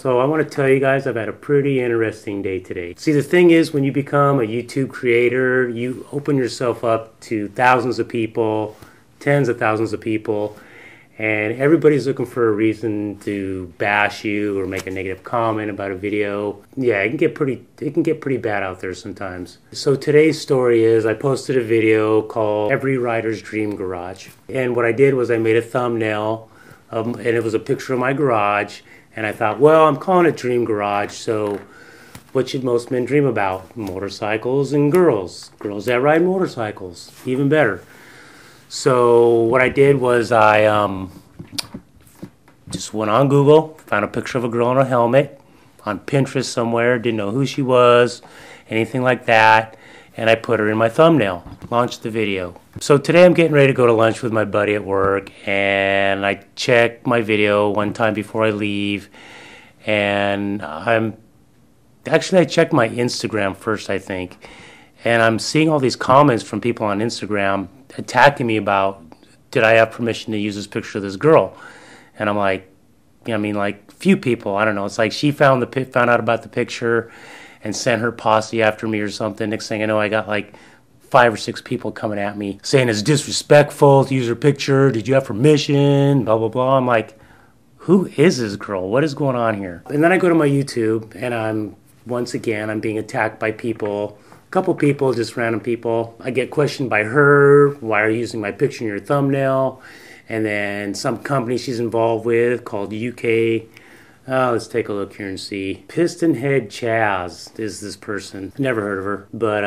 So I want to tell you guys I've had a pretty interesting day today. See, the thing is, when you become a YouTube creator, you open yourself up to thousands of people, tens of thousands of people, and everybody's looking for a reason to bash you or make a negative comment about a video. Yeah, it can get pretty bad out there sometimes. So today's story is I posted a video called Every Rider's Dream Garage. And what I did was I made a thumbnail, and it was a picture of my garage. And I thought, well, I'm calling it Dream Garage, so what should most men dream about? Motorcycles and girls. Girls that ride motorcycles. Even better. So what I did was I just went on Google, found a picture of a girl in a helmet on Pinterest somewhere, didn't know who she was, anything like that, and I put her in my thumbnail, launched the video. So today I'm getting ready to go to lunch with my buddy at work, and I check my video one time before I leave, and I checked my Instagram first, I think, and I'm seeing all these comments from people on Instagram attacking me about, did I have permission to use this picture of this girl? And I'm like, few people, I don't know. It's like she found out about the picture and sent her posse after me or something. Next thing I know, I got like 5 or 6 people coming at me saying it's disrespectful to use her picture. Did you have permission? Blah, blah, blah. I'm like, who is this girl? What is going on here? And then I go to my YouTube, and I'm being attacked by people. Couple people, just random people. I get questioned by her, why are you using my picture in your thumbnail? And then some company she's involved with called UK, let's take a look here and see. Piston Head Chaz is this person. Never heard of her, but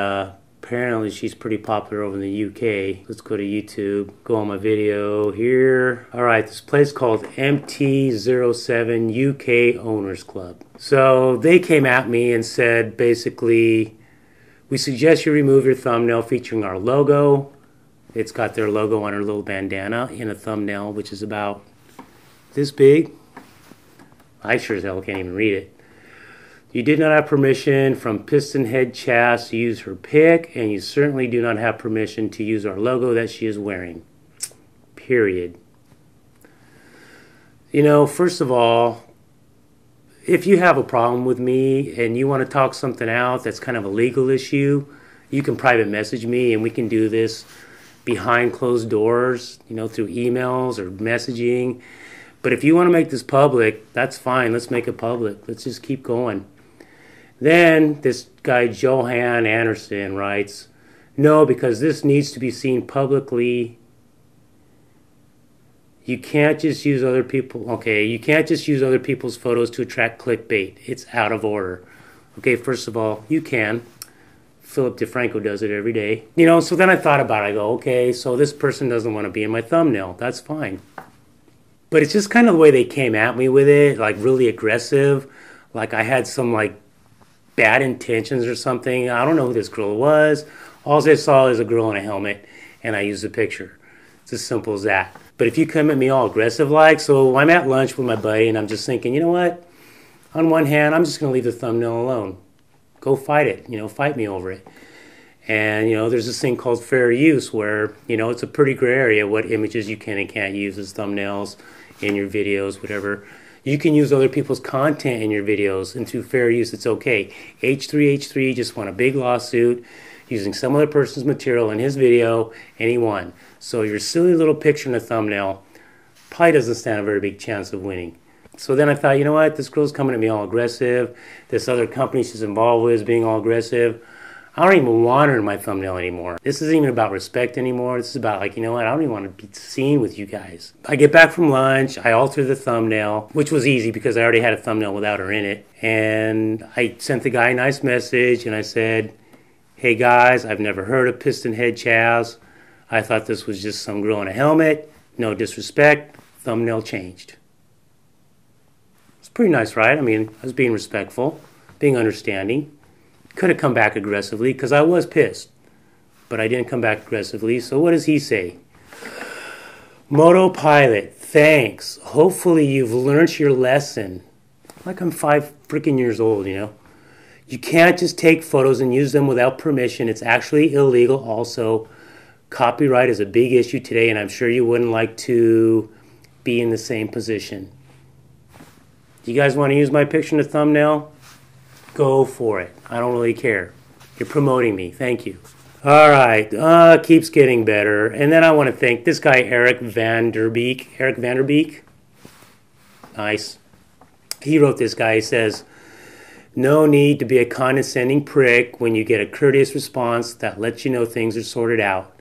apparently she's pretty popular over in the UK. Let's go to YouTube, go on my video here. All right, this place called MT07 UK Owners Club. So they came at me and said, basically, we suggest you remove your thumbnail featuring our logo. It's got their logo on her little bandana in a thumbnail, which is about this big. I sure as hell can't even read it. You did not have permission from Piston Head Chaz to use her pic, and you certainly do not have permission to use our logo that she is wearing. Period. You know, first of all, if you have a problem with me and you want to talk something out that's kind of a legal issue, you can private message me and we can do this behind closed doors, through emails or messaging. But if you want to make this public, that's fine. Let's make it public. Let's just keep going. Then this guy Johan Anderson writes, no, because this needs to be seen publicly. You can't just use other people. Okay, you can't just use other people's photos to attract clickbait. It's out of order. Okay, first of all, you can. Philip DeFranco does it every day. So then I thought about it. I go, okay, so this person doesn't want to be in my thumbnail. That's fine. But it's just kind of the way they came at me with it, like really aggressive. Like I had some like bad intentions or something. I don't know who this girl was. All I saw is a girl in a helmet, and I used a picture. It's as simple as that. But if you come at me all aggressive like, so I'm at lunch with my buddy and I'm just thinking, you know what? On one hand, I'm just going to leave the thumbnail alone. Go fight it, fight me over it. And, there's this thing called fair use where, it's a pretty gray area what images you can and can't use as thumbnails in your videos, whatever. You can use other people's content in your videos, and through fair use, it's okay. H3H3 just won a big lawsuit using some other person's material in his video, and he won. So your silly little picture in a thumbnail probably doesn't stand a very big chance of winning. So then I thought, you know what, this girl's coming at me all aggressive. This other company she's involved with is being all aggressive. I don't even want her in my thumbnail anymore. This isn't even about respect anymore. This is about like, you know what, I don't even want to be seen with you guys. I get back from lunch, I alter the thumbnail, which was easy because I already had a thumbnail without her in it. And I sent the guy a nice message and I said, hey guys, I've never heard of Piston Head Chaz. I thought this was just some girl in a helmet. No disrespect. Thumbnail changed. It's pretty nice, right? I mean, I was being respectful, being understanding. Could have come back aggressively because I was pissed. But I didn't come back aggressively. So what does he say? Moto Pilot, thanks. Hopefully you've learned your lesson. Like I'm 5 freaking years old, You can't just take photos and use them without permission. It's actually illegal also. Copyright is a big issue today, and I'm sure you wouldn't like to be in the same position. You guys want to use my picture in the thumbnail? Go for it. I don't really care. You're promoting me. Thank you. All right. Keeps getting better. And then I want to thank this guy, Eric Vanderbeek. Eric Vanderbeek. Nice. He wrote this guy. He says, no need to be a condescending prick when you get a courteous response that lets you know things are sorted out.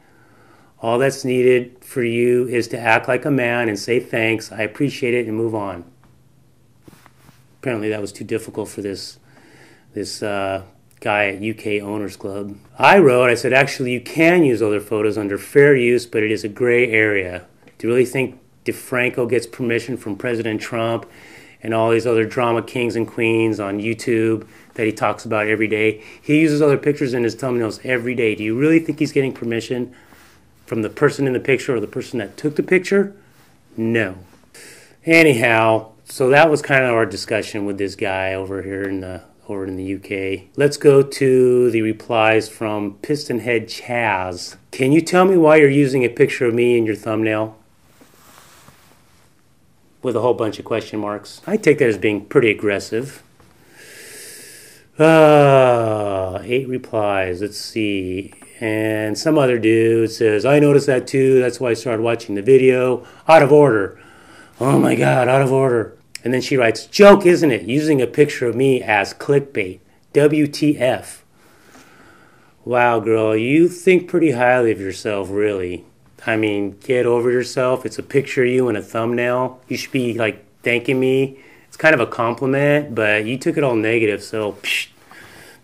All that's needed for you is to act like a man and say thanks, I appreciate it, and move on. Apparently that was too difficult for this guy at UK Owners Club. I said, actually you can use other photos under fair use, but it is a gray area. Do you really think DeFranco gets permission from President Trump and all these other drama kings and queens on YouTube that he talks about every day? He uses other pictures in his thumbnails every day. Do you really think he's getting permission from the person in the picture or the person that took the picture? No. Anyhow, so that was kind of our discussion with this guy over here in the UK. Let's go to the replies from Pistonhead Chaz. Can you tell me why you're using a picture of me in your thumbnail? With a whole bunch of question marks. I take that as being pretty aggressive. 8 replies. Let's see. And some other dude says, I noticed that too. That's why I started watching the video. Out of order. Oh my God, out of order. And then she writes, joke, isn't it? Using a picture of me as clickbait. WTF. Wow, girl, you think pretty highly of yourself, really. I mean, get over yourself. It's a picture of you in a thumbnail. You should be, like, thanking me. It's kind of a compliment, but you took it all negative, so psh,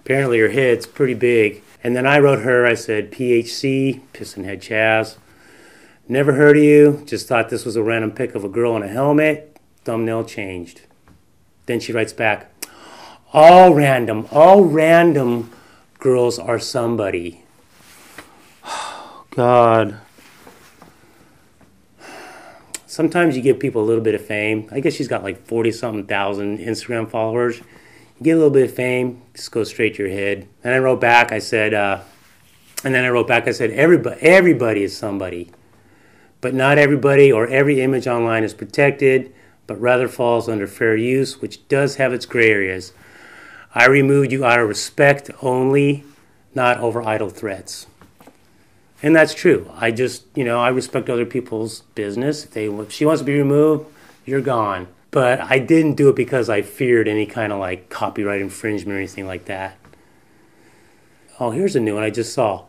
apparently your head's pretty big. And then I wrote her, I said, PHC, Pistonhead Chaz. Never heard of you. Just thought this was a random pic of a girl in a helmet. Thumbnail changed. Then she writes back, all random girls are somebody. God. Sometimes you give people a little bit of fame. I guess she's got like 40-something thousand Instagram followers. You get a little bit of fame, just go straight to your head. And I wrote back, I said, everybody is somebody. But not everybody or every image online is protected, but rather falls under fair use, which does have its gray areas. I removed you out of respect only, not over idle threats. And that's true. I just, I respect other people's business. If she wants to be removed, you're gone. But I didn't do it because I feared any kind of like copyright infringement or anything like that. Oh, here's a new one I just saw.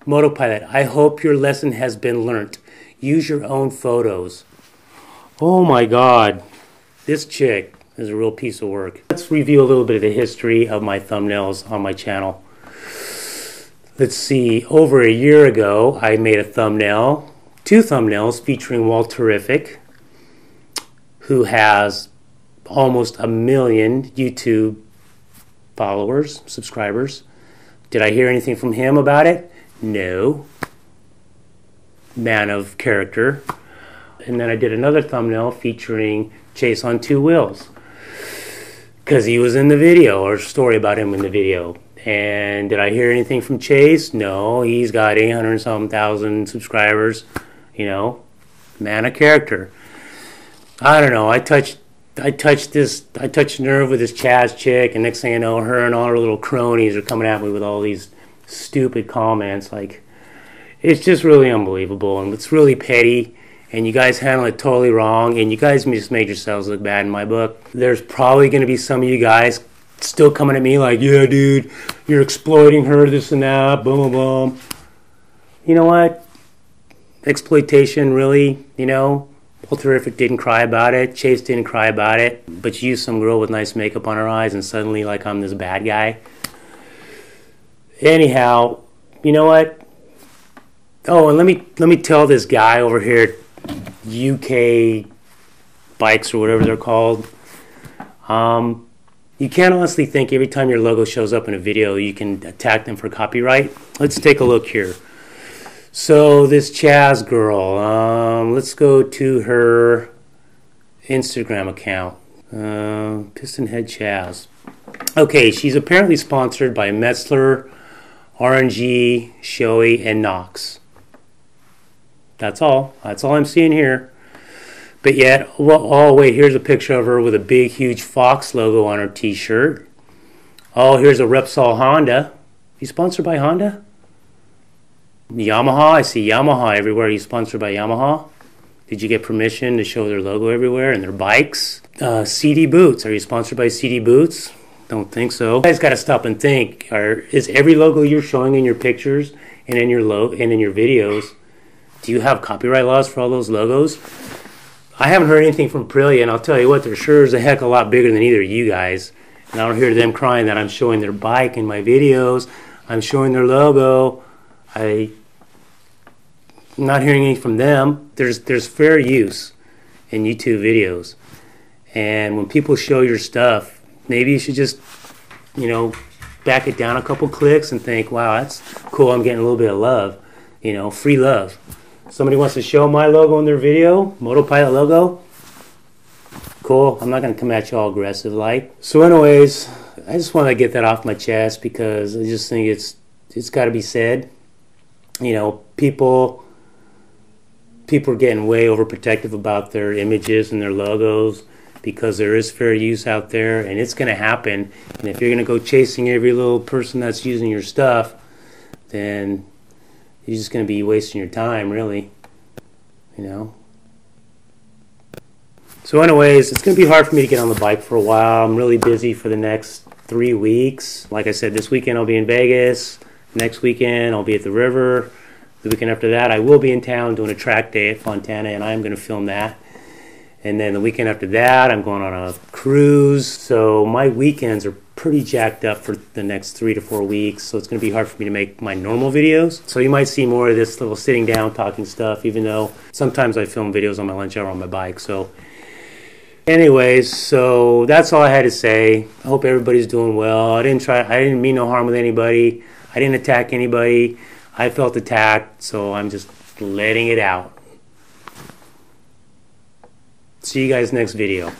Motopilot, I hope your lesson has been learnt. Use your own photos. Oh my God. This chick is a real piece of work. Let's review a little bit of the history of my thumbnails on my channel. Let's see, over a year ago, I made a thumbnail, 2 thumbnails featuring Walterific, who has almost 1 million YouTube followers, subscribers. Did I hear anything from him about it? No. Man of character. And then I did another thumbnail featuring Chase on 2 wheels, because he was in the video, or a story about him in the video. And did I hear anything from Chase? No, he's got 800-something thousand subscribers. Man of character. I don't know. I touched nerve with this Chaz chick, and next thing I know, her and all her little cronies are coming at me with all these stupid comments. Like, it's just really unbelievable, and it's really petty. And you guys handle it totally wrong, and you guys just made yourselves look bad in my book. There's probably going to be some of you guys still coming at me like, yeah, dude, you're exploiting her, this and that, boom, boom, boom. You know what? Exploitation, really, Walterific didn't cry about it. Chase didn't cry about it. But you use some girl with nice makeup on her eyes and suddenly like I'm this bad guy. Anyhow, you know what? Oh, and let me tell this guy over here at UK Bikes or whatever they're called. You can't honestly think every time your logo shows up in a video you can attack them for copyright. Let's take a look here. So this Chaz girl, let's go to her Instagram account. Pistonhead Chaz. Okay, she's apparently sponsored by Metzler, RNG, Shoei, and Knox. That's all. That's all I'm seeing here. But yet, well, oh wait, here's a picture of her with a big, huge Fox logo on her t-shirt. Oh, here's a Repsol Honda. You sponsored by Honda? Yamaha, I see Yamaha everywhere. Are you sponsored by Yamaha? Did you get permission to show their logo everywhere and their bikes? CD Boots, are you sponsored by CD Boots? Don't think so. You guys got to stop and think. Is every logo you're showing in your pictures and in your videos, do you have copyright laws for all those logos? I haven't heard anything from Aprilia, and I'll tell you what, they're sure as a heck a lot bigger than either of you guys. And I don't hear them crying that I'm showing their bike in my videos. I'm showing their logo. I'm not hearing anything from them. There's fair use in YouTube videos. And when people show your stuff, maybe you should just, you know, back it down a couple clicks and think, wow, that's cool, I'm getting a little bit of love. You know, free love. Somebody wants to show my logo in their video, Motopilot logo, cool. I'm not going to come at you all aggressive like. So anyways, I just want to get that off my chest because I just think it's got to be said. You know, people are getting way overprotective about their images and their logos because there is fair use out there, and it's going to happen. And if you're going to go chasing every little person that's using your stuff, then you're just going to be wasting your time, really, you know. So anyways, it's going to be hard for me to get on the bike for a while. I'm really busy for the next 3 weeks. Like I said, this weekend I'll be in Vegas. Next weekend I'll be at the river. The weekend after that I will be in town doing a track day at Fontana, and I'm going to film that. And then the weekend after that I'm going on a cruise. So my weekends are pretty jacked up for the next 3 to 4 weeks, so it's going to be hard for me to make my normal videos. So you might see more of this little sitting down talking stuff, even though sometimes I film videos on my lunch hour on my bike. So anyways, so that's all I had to say. I hope everybody's doing well. I didn't mean no harm with anybody. I didn't attack anybody. I felt attacked, so I'm just letting it out. See you guys next video.